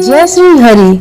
जय श्री हरि।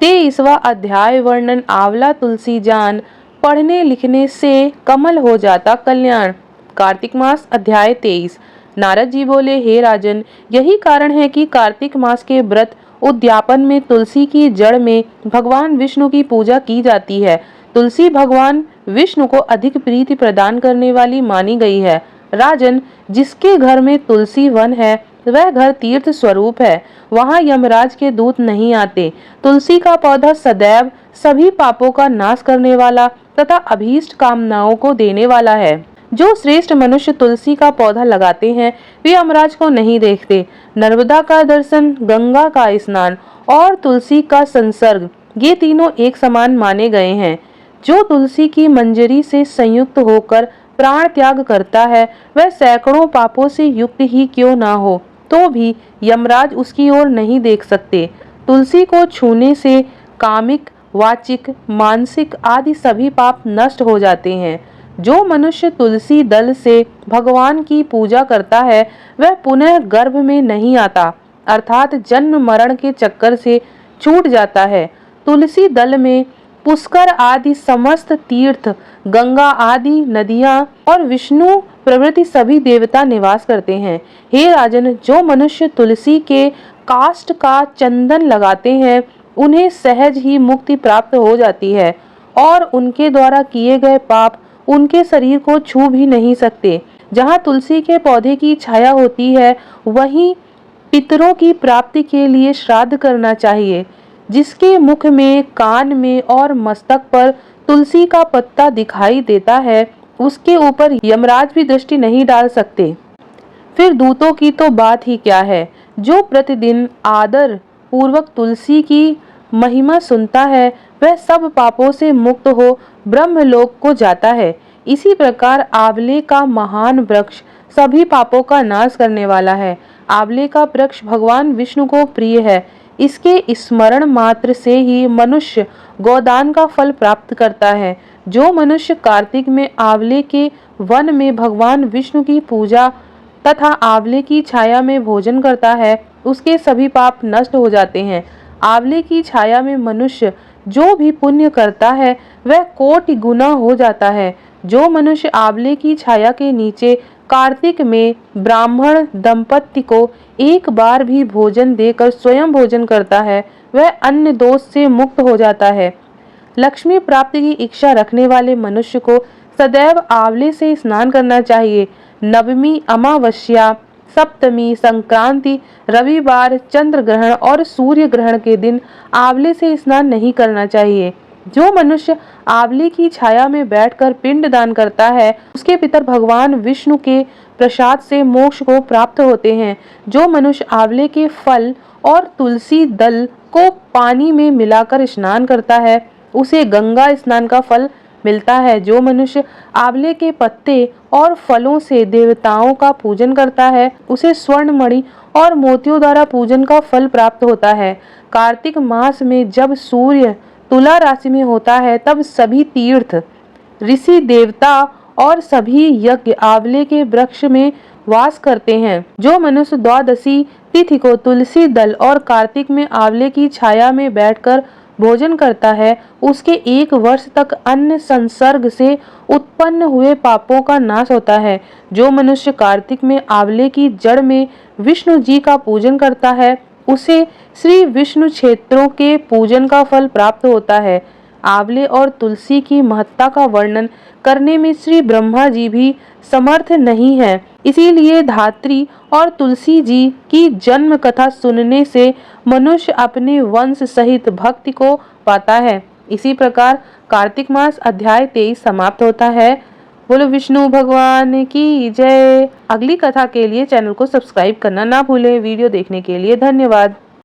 23वां अध्याय वर्णन आंवला तुलसी जान, पढ़ने लिखने से कमल हो जाता कल्याण। कार्तिक मास अध्याय 23। नारद जी बोले, हे राजन, यही कारण है कि कार्तिक मास के व्रत उद्यापन में तुलसी की जड़ में भगवान विष्णु की पूजा की जाती है। तुलसी भगवान विष्णु को अधिक प्रीति प्रदान करने वाली मानी गई है। राजन, जिसके घर में तुलसी वन है वह घर तीर्थ स्वरूप है, वहाँ यमराज के दूत नहीं आते। तुलसी का पौधा सदैव सभी पापों का नाश करने वाला तथा अभीष्ट कामनाओं को देने वाला है। जो श्रेष्ठ मनुष्य तुलसी का पौधा लगाते हैं वे यमराज को नहीं देखते। नर्मदा का दर्शन, गंगा का स्नान और तुलसी का संसर्ग, ये तीनों एक समान माने गए हैं। जो तुलसी की मंजरी से संयुक्त होकर प्राण त्याग करता है वह सैकड़ों पापों से युक्त ही क्यों ना हो तो भी यमराज उसकी ओर नहीं देख सकते। तुलसी को छूने से कामिक, वाचिक, मानसिक आदि सभी पाप नष्ट हो जाते हैं। जो मनुष्य तुलसी दल से भगवान की पूजा करता है वह पुनः गर्भ में नहीं आता, अर्थात जन्म मरण के चक्कर से छूट जाता है। तुलसी दल में पुष्कर आदि समस्त तीर्थ, गंगा आदि नदियां और विष्णु प्रभृति सभी देवता निवास करते हैं। हे राजन, जो मनुष्य तुलसी के काष्ठ का चंदन लगाते हैं उन्हें सहज ही मुक्ति प्राप्त हो जाती है और उनके द्वारा किए गए पाप उनके शरीर को छू भी नहीं सकते। जहाँ तुलसी के पौधे की छाया होती है वहीं पितरों की प्राप्ति के लिए श्राद्ध करना चाहिए। जिसके मुख में, कान में और मस्तक पर तुलसी का पत्ता दिखाई देता है उसके ऊपर यमराज भी दृष्टि नहीं डाल सकते। फिर दूतों की तो बात ही क्या है। जो प्रतिदिन आदर पूर्वक तुलसी की महिमा सुनता है वह सब पापों से मुक्त हो ब्रह्मलोक को जाता है। इसी प्रकार आंवले का महान वृक्ष सभी पापों का नाश करने वाला है। आंवले का वृक्ष भगवान विष्णु को प्रिय है। इसके स्मरण मात्र से ही मनुष्य गोदान का फल प्राप्त करता है। जो मनुष्य कार्तिक में आंवले के वन में भगवान विष्णु की पूजा तथा आंवले की छाया में भोजन करता है उसके सभी पाप नष्ट हो जाते हैं। आंवले की छाया में मनुष्य जो भी पुण्य करता है वह कोटि गुना हो जाता है। जो मनुष्य आंवले की छाया के नीचे कार्तिक में ब्राह्मण दंपत्ति को एक बार भी भोजन देकर स्वयं भोजन करता है वह अन्न दोष से मुक्त हो जाता है। लक्ष्मी प्राप्ति की इच्छा रखने वाले मनुष्य को सदैव आंवले से स्नान करना चाहिए। नवमी, अमावस्या, सप्तमी, संक्रांति, रविवार, चंद्र ग्रहण और सूर्य ग्रहण के दिन आंवले से स्नान नहीं करना चाहिए। जो मनुष्य आंवले की छाया में बैठकर पिंड दान करता है उसके पितर भगवान विष्णु के प्रसाद से मोक्ष को प्राप्त होते हैं। जो मनुष्य आंवले के फल और तुलसी दल को पानी में मिलाकर स्नान करता है उसे गंगा स्नान का फल मिलता है। जो मनुष्य आंवले के पत्ते और फलों से देवताओं का पूजन करता है उसे स्वर्ण मणि और मोतियों द्वारा पूजन का फल प्राप्त होता है। कार्तिक मास में जब सूर्य तुला राशि में होता है तब सभी तीर्थ, ऋषि, देवता और सभी यज्ञ आंवले के वृक्ष में वास करते हैं। जो मनुष्य द्वादशी तिथि को तुलसी दल और कार्तिक में आंवले की छाया में बैठकर भोजन करता है उसके 1 वर्ष तक अन्न संसर्ग से उत्पन्न हुए पापों का नाश होता है। जो मनुष्य कार्तिक में आंवले की जड़ में विष्णु जी का पूजन करता है उसे श्री विष्णु क्षेत्रों के पूजन का फल प्राप्त होता है। आंवले और तुलसी की महत्ता का वर्णन करने में श्री ब्रह्मा जी भी समर्थ नहीं है। इसीलिए धात्री और तुलसी जी की जन्म कथा सुनने से मनुष्य अपने वंश सहित भक्ति को पाता है। इसी प्रकार कार्तिक मास अध्याय 23 समाप्त होता है। बोलो विष्णु भगवान की जय। अगली कथा के लिए चैनल को सब्सक्राइब करना ना भूलें। वीडियो देखने के लिए धन्यवाद।